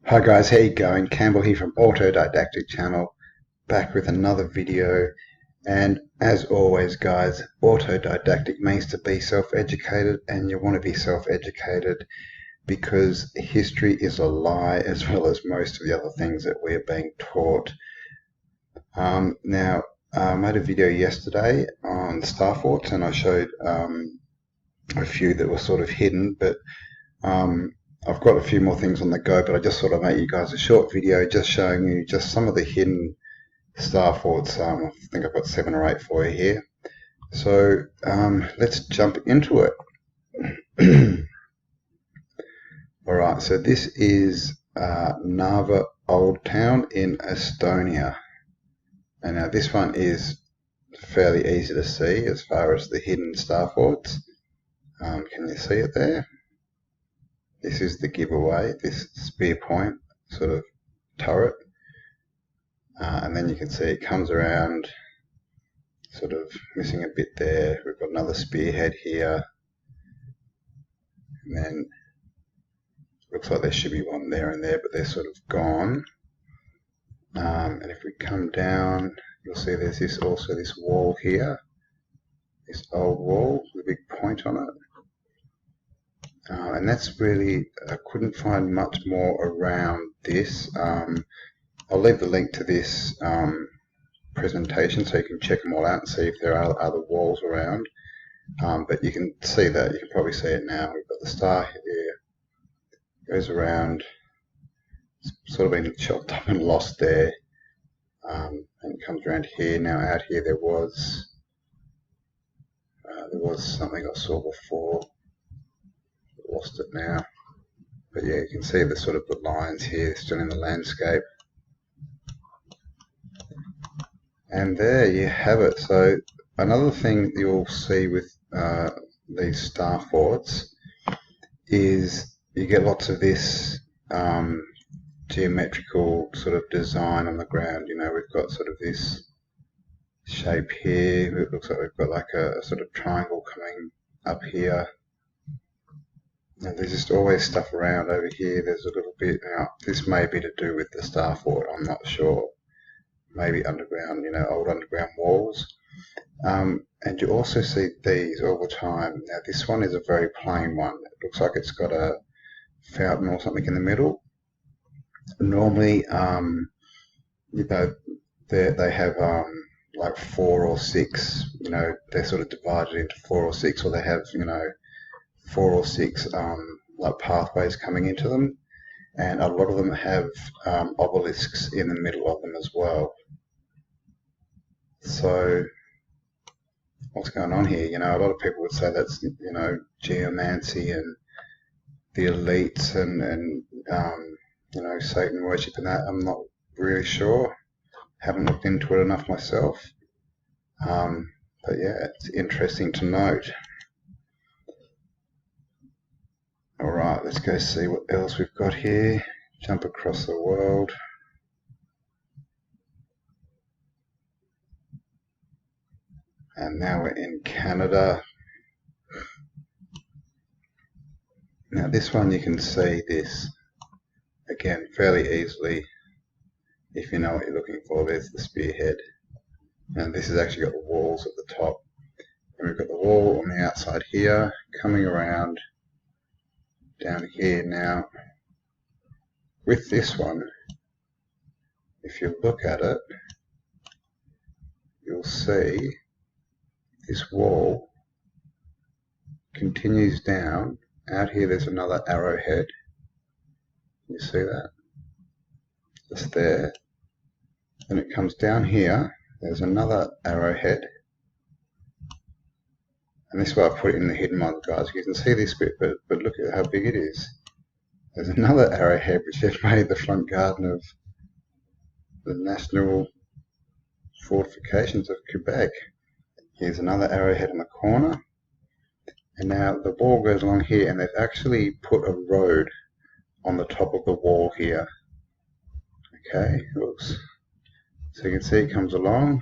Hi guys, how you going? Campbell here from Autodidactic Channel, back with another video. And as always guys, autodidactic means to be self-educated, and you want to be self-educated because history is a lie as well as most of the other things that we're being taught. I made a video yesterday on the star forts, and I showed a few that were sort of hidden, but I've got a few more things on the go, but I just thought I'd make you guys a short video just showing you just some of the hidden star forts. I think I've got 7 or 8 for you here. So let's jump into it. Alright, so this is Narva Old Town in Estonia. And now this one is fairly easy to see as far as the hidden star forts. Can you see it there? This is the giveaway, this spear point sort of turret. And then you can see it comes around, sort of missing a bit there. We've got another spearhead here. And then looks like there should be one there and there, but they're sort of gone. And if we come down, you'll see there's this wall here. This old wall with a big point on it. And that's really, I couldn't find much more around this. I'll leave the link to this presentation so you can check them all out and see if there are other walls around. But you can see that, you can probably see it now. We've got the star here, goes around, it's sort of been chopped up and lost there. And it comes around here. Now out here there was something I saw before. Lost it now, but yeah, you can see the sort of the lines here still in the landscape, and there you have it. So another thing you'll see with these star forts is you get lots of this geometrical sort of design on the ground. You know, we've got sort of this shape here. It looks like we've got like a sort of triangle coming up here. And there's just always stuff around over here. There's a little bit. Now, this may be to do with the star fort, I'm not sure. Maybe underground, you know, old underground walls. And you also see these all the time. Now, this one is a very plain one. It looks like it's got a fountain or something in the middle. Normally, you know, they have like 4 or 6, you know, they're sort of divided into 4 or 6, or they have, you know, 4 or 6 like pathways coming into them, and a lot of them have obelisks in the middle of them as well. So what's going on here? You know, a lot of people would say that's, you know, geomancy and the elites and you know, Satan worship and that. I'm not really sure. Haven't looked into it enough myself. But yeah, it's interesting to note. Alright, let's go see what else we've got here. Jump across the world. And now we're in Canada. Now this one you can see this, again, fairly easily if you know what you're looking for. There's the spearhead. And this has actually got the walls at the top. And we've got the wall on the outside here, coming around down here. Now, with this one, if you look at it, you'll see this wall continues down. Out here there's another arrowhead. You see that? Just there. Then it comes down here. There's another arrowhead. And this is why I put it in the hidden mod, guys. You can see this bit, but look at how big it is. There's another arrowhead which has made the front garden of the National Fortifications of Quebec. Here's another arrowhead in the corner. And now the wall goes along here, and they've actually put a road on the top of the wall here. Okay, oops. So you can see it comes along,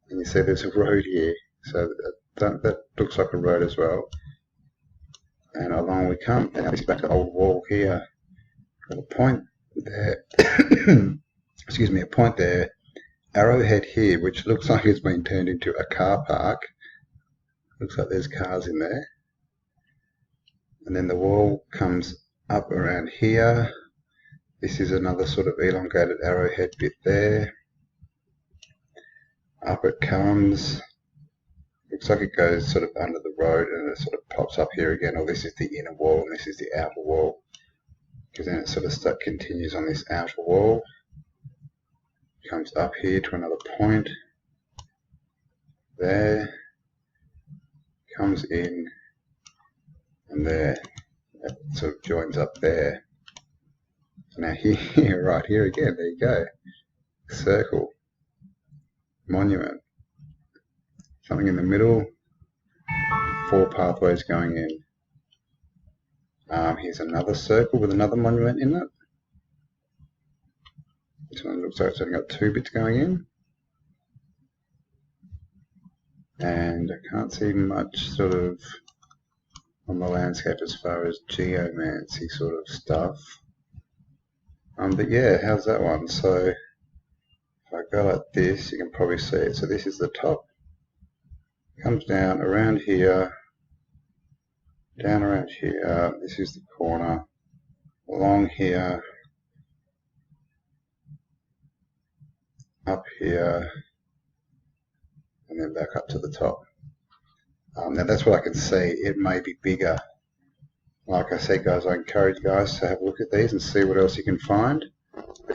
and you see there's a road here. So that looks like a road as well. and along we come. Now this is back to the old wall here. Got a point there. Excuse me, a point there. Arrowhead here, which looks like it's been turned into a car park. Looks like there's cars in there. And then the wall comes up around here. This is another sort of elongated arrowhead bit there. Up it comes. Looks like it goes sort of under the road and it sort of pops up here again. Or this is the inner wall and this is the outer wall. Because then it sort of continues on this outer wall. Comes up here to another point. There. Comes in. And there. That sort of joins up there. Now here, right here again, there you go. Circle. Monument. Something in the middle. 4 pathways going in. Here's another circle with another monument in it. This one looks like it's only got 2 bits going in. And I can't see much sort of on the landscape as far as geomancy sort of stuff. But yeah, how's that one? So if I go like this, you can probably see it. So this is the top. Comes down around here. Down around here. This is the corner. Along here. Up here. And then back up to the top. Now that's what I can see. It may be bigger. Like I said, guys, I encourage guys to have a look at these and see what else you can find.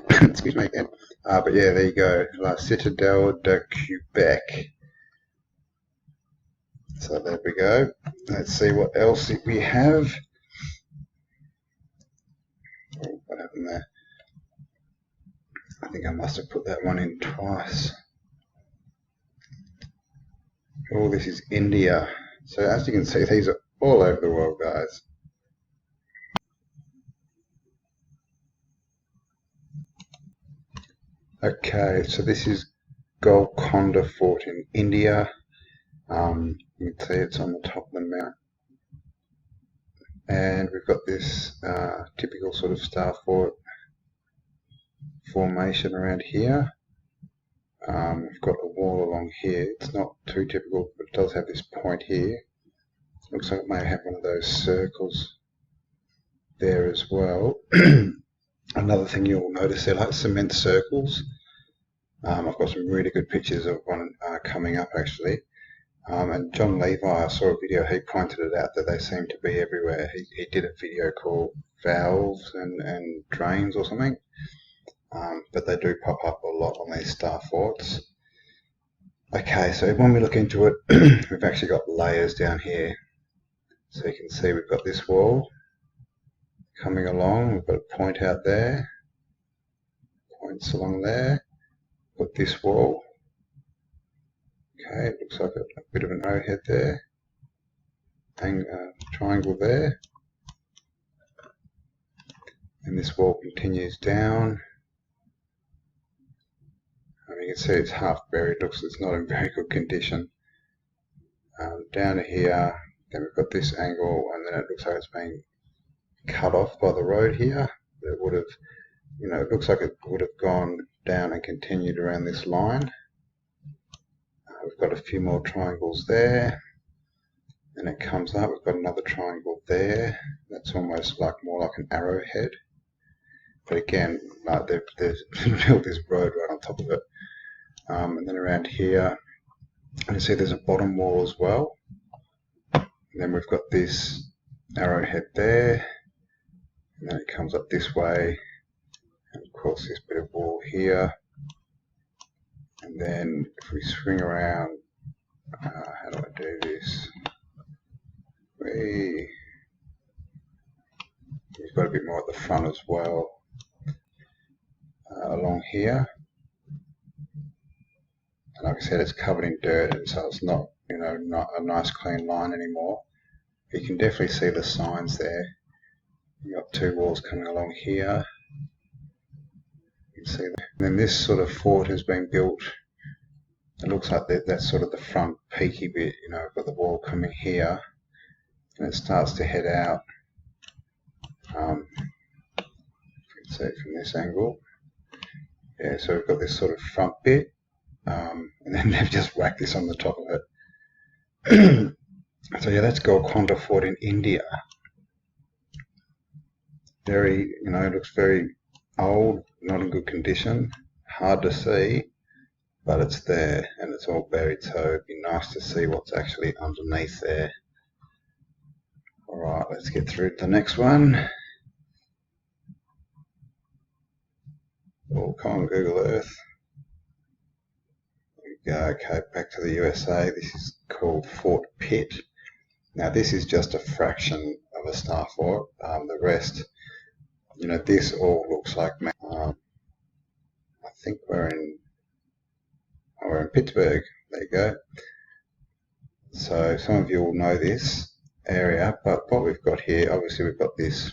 Excuse me again. But yeah, there you go. La Citadelle de Quebec. So there we go. Let's see what else we have. Oh, what happened there? I think I must have put that one in twice. Oh, this is India. So as you can see, these are all over the world, guys. Okay, so this is Golconda Fort in India. You can see it's on the top of the mount. And we've got this typical sort of star fort formation around here. We've got a wall along here. It's not too typical, but it does have this point here. Looks like it may have one of those circles there as well. Another thing you'll notice, they're like cement circles. I've got some really good pictures of one coming up actually. And John Levi, I saw a video, he pointed it out that they seem to be everywhere. He did a video called Valves and Drains or something. But they do pop up a lot on these star forts. Okay, so when we look into it, we've actually got layers down here. So you can see we've got this wall coming along. We've got a point out there, points along there. Got this wall. Okay, it looks like a bit of an arrowhead there, and triangle there. And this wall continues down. You can see it's half buried, looks it's not in very good condition. Down to here, then we've got this angle, and then it looks like it's been cut off by the road here. It would have, you know, it looks like it would have gone down and continued around this line. We've got a few more triangles there. Then it comes up, we've got another triangle there. That's almost like more like an arrowhead. But again, like they've built this road right on top of it. And then around here, you see there's a bottom wall as well. And then we've got this arrowhead there. And then it comes up this way. And of course this bit of wall here. And then if we swing around, how do I do this? We've got a bit more at the front as well. Along here. And like I said, it's covered in dirt, and so it's not, you know, not a nice clean line anymore. You can definitely see the signs there. You've got 2 walls coming along here. You can see that. And then this sort of fort has been built. It looks like that's sort of the front peaky bit, you know, got the wall coming here. and it starts to head out. You can see it from this angle. Yeah, so we've got this sort of front bit, and then they've just whacked this on the top of it. So yeah, that's Golconda Fort in India. Very, it looks very old, not in good condition, hard to see, but it's there and it's all buried, so it'd be nice to see what's actually underneath there. Alright, let's get through to the next one. Oh, come on, Google Earth. There we go. Okay, back to the USA. This is called Fort Pitt. Now this is just a fraction of a star fort. The rest, this all looks like, I think we're in Pittsburgh. There you go. So some of you will know this area, but what we've got here, obviously we've got this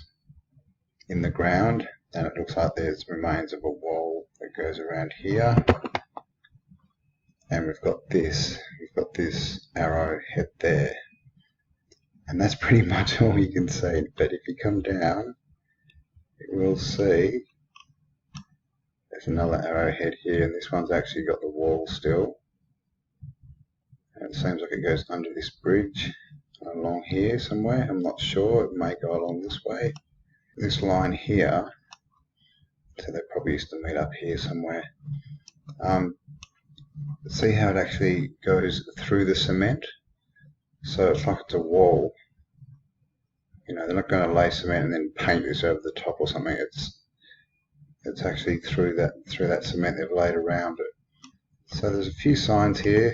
in the ground, and it looks like there's remains of a wall that goes around here. And we've got this arrowhead there. And that's pretty much all you can see. But if you come down, you will see there's another arrowhead here, and this one's actually got the wall still. And it seems like it goes under this bridge along here somewhere. I'm not sure. It may go along this way. This line here, so they probably used to meet up here somewhere. See how it actually goes through the cement? So it's like it's a wall. They're not going to lay cement and then paint this over the top or something. It's actually through that cement they've laid around it. So there's a few signs here.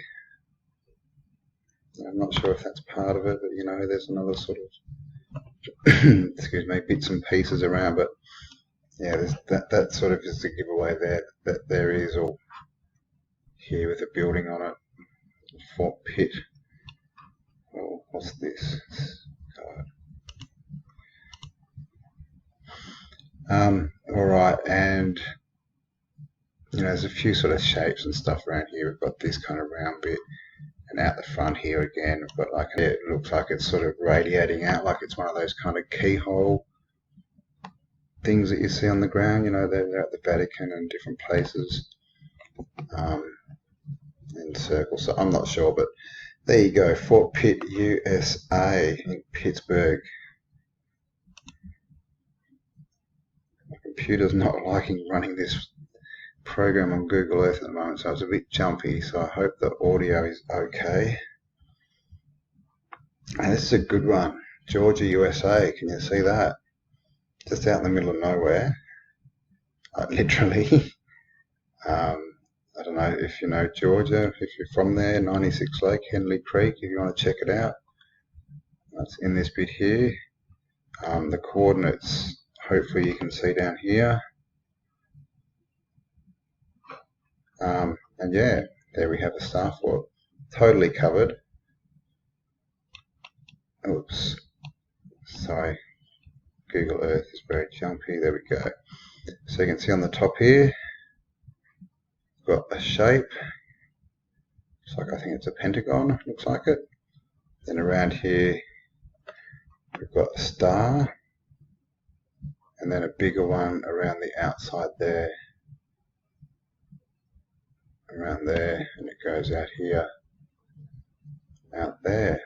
I'm not sure if that's part of it, but there's another sort of excuse me, bits and pieces around. But yeah, there's that sort of is the giveaway there that there is all here with a building on it. Fort Pitt. Oh, what's this? Alright, and there's a few sort of shapes and stuff around here. We've got this kind of round bit, and out the front here again we've got it looks like it's sort of radiating out, like it's one of those kind of keyhole things that you see on the ground. They're at the Vatican and different places in circles. So I'm not sure, but there you go, Fort Pitt, USA in Pittsburgh. My computer's not liking running this program on Google Earth at the moment, so it's a bit jumpy, so I hope the audio is okay. And this is a good one, Georgia, USA. Can you see that? Just out in the middle of nowhere, literally. I don't know if you know Georgia, if you're from there, 96 Lake, Henley Creek, if you want to check it out. That's in this bit here. The coordinates, hopefully you can see down here. And yeah, there we have the star fort, totally covered. Oops, sorry, Google Earth is very jumpy. There we go. So you can see on the top here, we've got a shape. Looks like, I think it's a pentagon, looks like it. Then around here, we've got a star, and then a bigger one around the outside there. Around there, and it goes out here, out there.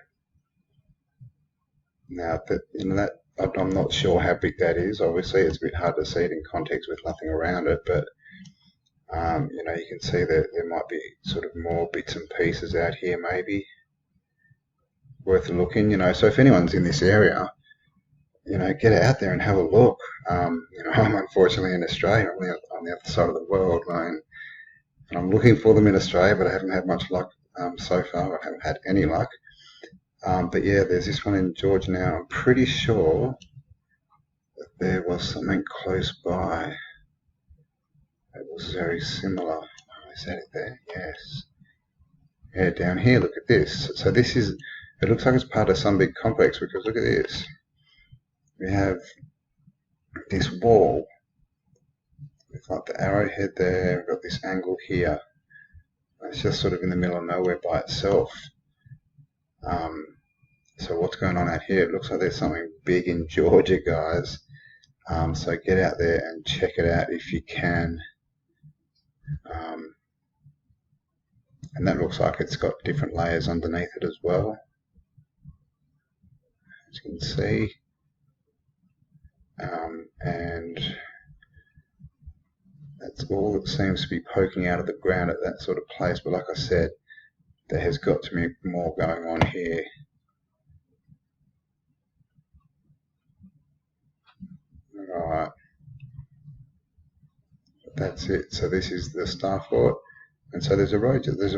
Now that I'm not sure how big that is. Obviously, it's a bit hard to see it in context with nothing around it, but you can see that there might be sort of more bits and pieces out here, maybe worth a look in. So if anyone's in this area, get out there and have a look. I'm unfortunately in Australia, on the other side of the world, and I'm looking for them in Australia, but I haven't had much luck so far. I haven't had any luck. But yeah, there's this one in Georgia now. I'm pretty sure that there was something close by that was very similar. Oh, is that it there? Yes. Yeah, down here, look at this. So this is, it looks like it's part of some big complex, because look at this. We have this wall. We've got the arrowhead there, we've got this angle here. It's just sort of in the middle of nowhere by itself. So what's going on out here? It looks like there's something big in Georgia, guys. So get out there and check it out if you can. And that looks like it's got different layers underneath it as well, as you can see. And that's all that seems to be poking out of the ground at that sort of place. But like I said, there has got to be more going on here. Alright, that's it. So this is the Star Fort, and so there's a road to this.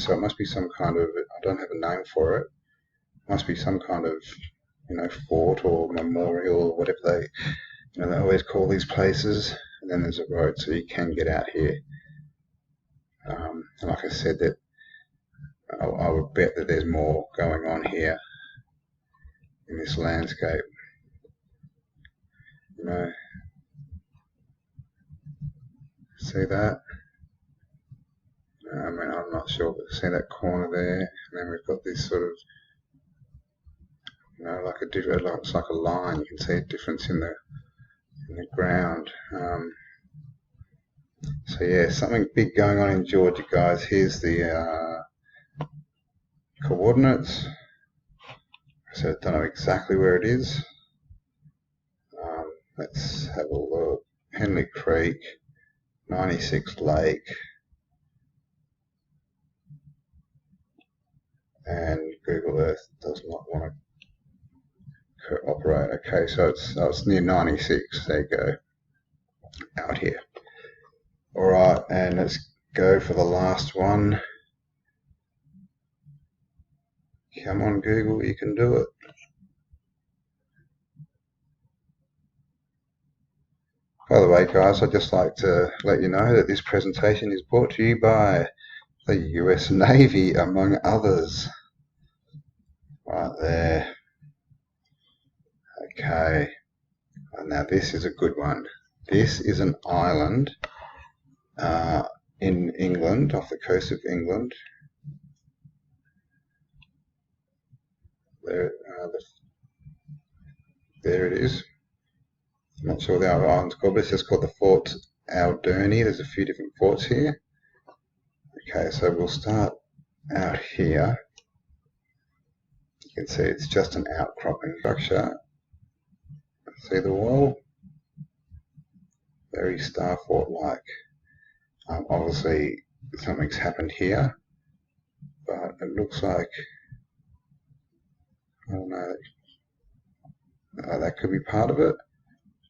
So it must be some kind of, I don't have a name for it. It must be some kind of, fort or memorial or whatever they always call these places. And then there's a road, so you can get out here. And like I said, that I would bet that there's more going on here in this landscape. See that? I mean, I'm not sure, but see that corner there, and then we've got this sort of, it's like a line. You can see a difference in the ground. So yeah, something big going on in Georgia, guys. Here's the coordinates. So I don't know exactly where it is. Let's have a look. Henley Creek, 96 Lake, and Google Earth does not want to cooperate. Okay, so it's near 96. There you go, out here. All right, and let's go for the last one. Come on, Google, you can do it. By the way, guys, I'd just like to let you know that this presentation is brought to you by the US Navy, among others. Right there. Okay. Now this is a good one. This is an island in England, off the coast of England. There it is. I'm not sure what the other island's called, but it's just called the Fort Alderney. There's a few different forts here. Okay, so we'll start out here. You can see it's just an outcropping structure. See the wall? Very Star Fort-like. Obviously, something's happened here, but it looks like, I don't know, that could be part of it.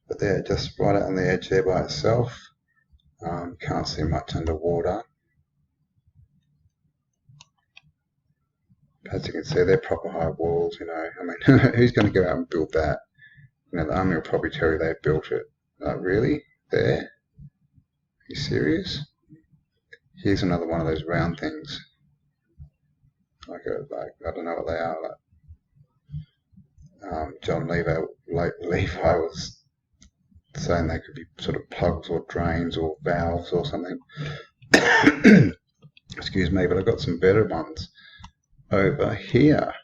But there, just right out on the edge there by itself. Can't see much underwater. As you can see, they're proper high walls, I mean, who's going to go out and build that? The army will probably tell you they built it. Really? There? Are you serious? Here's another one of those round things. Like I don't know what they are. John Levi was saying they could be sort of plugs or drains or valves or something. Excuse me, but I've got some better ones over here.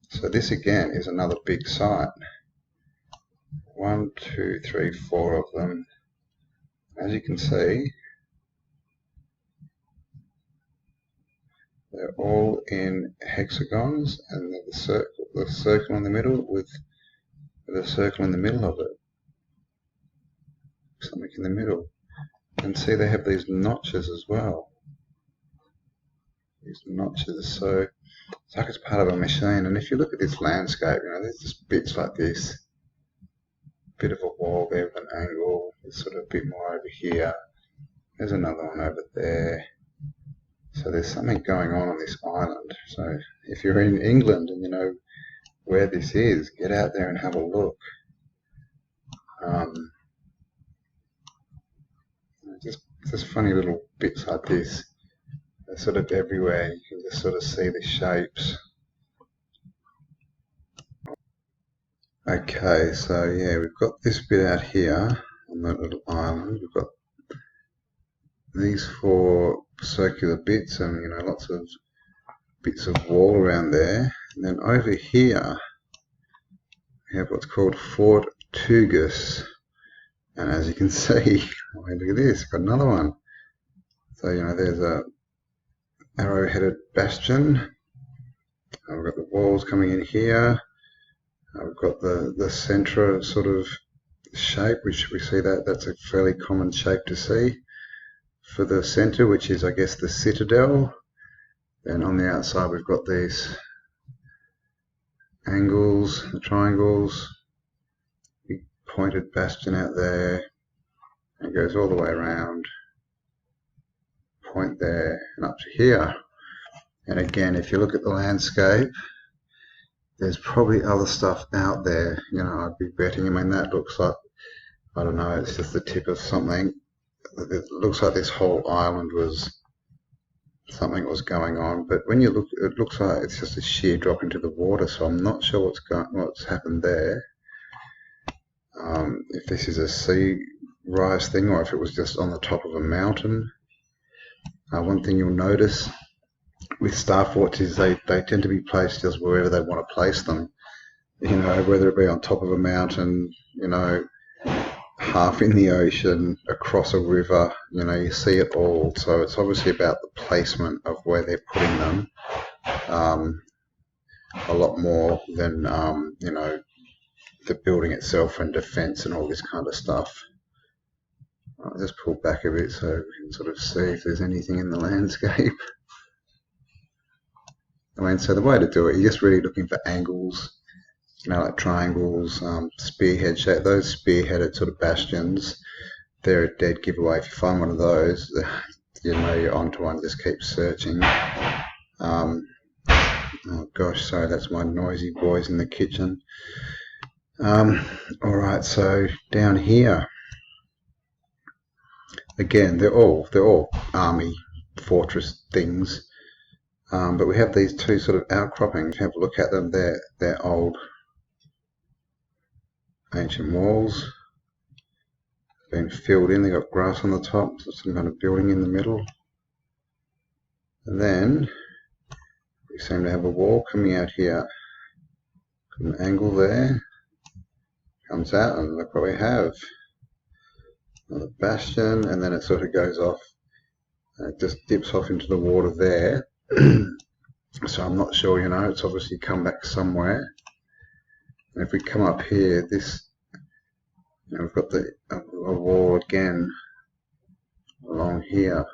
So this again is another big site. 1, 2, 3, 4 of them. As you can see, they're all in hexagons, and the circle in the middle with a circle in the middle of it. Something in the middle. And see, they have these notches as well. These notches, so it's like it's part of a machine. And if you look at this landscape, there's just bits like this. Bit of a wall there with an angle. There's sort of a bit more over here. There's another one over there. So there's something going on this island. So if you're in England and you know where this is, get out there and have a look. Just funny little bits like this. They're sort of everywhere. You can just sort of see the shapes. Okay, so yeah, we've got this bit out here on that little island. We've got these 4 circular bits and lots of bits of wall around there. And then over here we have what's called Fort Tugas, and as you can see, oh, look at this, got another one. So there's a arrow-headed bastion. We've got the walls coming in here. We've got the centre sort of shape, which we see that's a fairly common shape to see for the centre, which is, I guess, the citadel. And on the outside we've got these angles, the triangles, big pointed bastion out there, and it goes all the way around, point there and up to here. And again, if you look at the landscape, there's probably other stuff out there. I'd be betting. I mean, that looks like, I don't know, it's just the tip of something. It looks like this whole island was something was going on, but when you look, it looks like it's just a sheer drop into the water. So I'm not sure what's happened there. If this is a sea rise thing, or if it was just on the top of a mountain. One thing you'll notice with star forts is they tend to be placed just wherever they want to place them. Whether it be on top of a mountain, half in the ocean, across a river, you see it all. So it's obviously about the placement of where they're putting them, a lot more than, the building itself and defense and all this kind of stuff. I'll just pull back a bit so we can sort of see if there's anything in the landscape. I mean, so the way to do it, you're just really looking for angles, like triangles, spearhead shape. Those spearheaded sort of bastions, they're a dead giveaway. If you find one of those, you're onto one. Just keep searching. Oh gosh, sorry, that's my noisy boys in the kitchen. Alright, so down here, again, they're all army fortress things. But we have these two sort of outcroppings. Have a look at them. They're old ancient walls. Been filled in. They've got grass on the top, so some kind of building in the middle. And then we seem to have a wall coming out here. Got an angle there. Comes out, and look what we have. Another bastion, and then it sort of goes off. It just dips off into the water there. So I'm not sure, it's obviously come back somewhere. And if we come up here, this, we've got a wall again along here.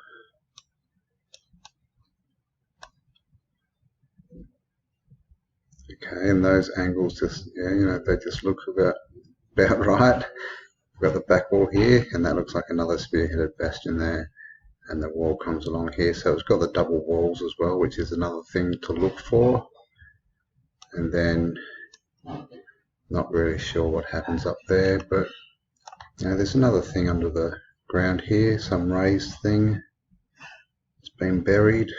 Okay, and those angles just, they just look about right. We've got the back wall here, and that looks like another spearheaded bastion there. And the wall comes along here, so it's got the double walls as well, which is another thing to look for. And then, not really sure what happens up there, but there's another thing under the ground here, some raised thing. It's been buried.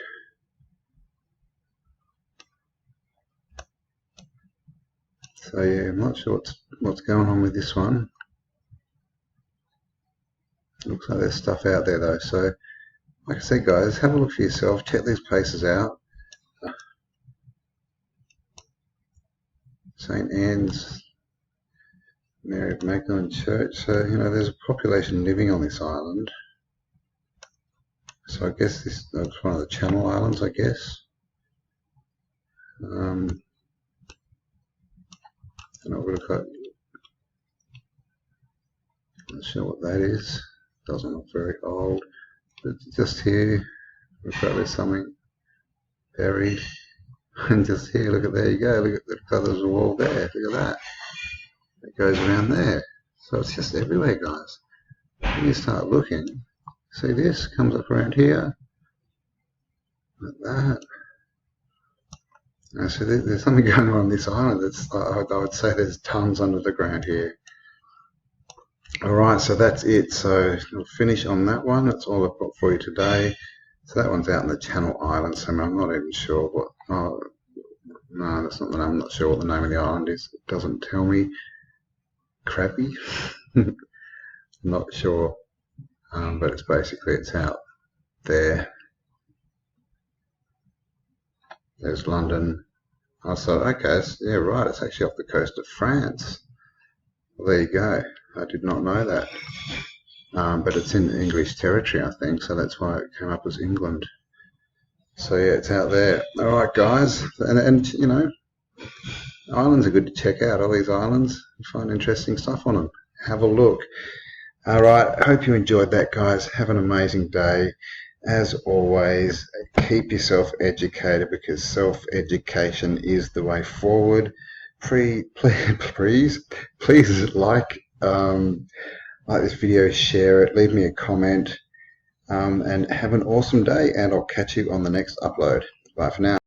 So yeah, I'm not sure what's going on with this one. Looks like there's stuff out there though, so like I said, guys, have a look for yourself, check these places out. St. Anne's Mary of Magdalene Church, so there's a population living on this island. So I guess that's one of the Channel Islands, I guess. And it would have got, not sure what that is, doesn't look very old. But just here, we've got there's something buried. And just here, look at, there you go, look at there's a wall there, look at that. It goes around there. So it's just everywhere, guys. When you start looking, see this, comes up around here, like that. And so there's something going on this island. I would say there's tons under the ground here. Alright, so that's it. So we'll finish on that one. That's all I've got for you today. So that one's out in the Channel Islands. So I'm not even sure what, no, that's not the name. I'm not sure what the name of the island is. It doesn't tell me. Crappy? Not sure. But it's basically, it's out there. There's London, I thought, okay, yeah, right, it's actually off the coast of France. Well, there you go. I did not know that. But it's in English territory, I think, so that's why it came up as England. So yeah, it's out there. All right, guys, and you know, islands are good to check out. All these islands, you find interesting stuff on them. Have a look. All right, I hope you enjoyed that, guys. Have an amazing day. As always, keep yourself educated because self-education is the way forward. Please like this video, share it, leave me a comment, and have an awesome day. And I'll catch you on the next upload. Bye for now.